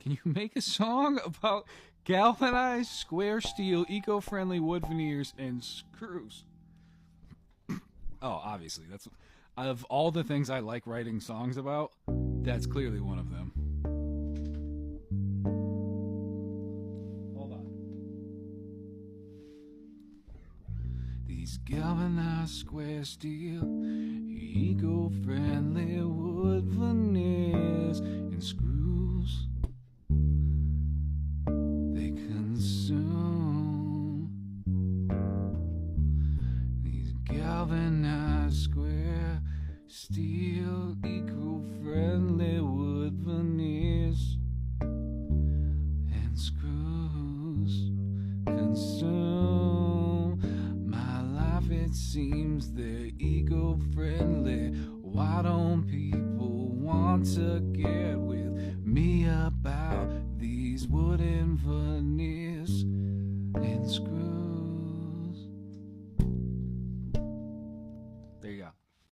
Can you make a song about galvanized square steel, eco-friendly wood veneers, and screws? Oh, obviously. That's of all the things I like writing songs about, that's clearly one of them. Hold on. These galvanized square steel, eco-friendly wood veneers, and screws they consume. These galvanized square steel, eco-friendly wood veneers and screws consume my life. It seems they're eco-friendly. Why don't people want to get with me about these wooden veneers and screws?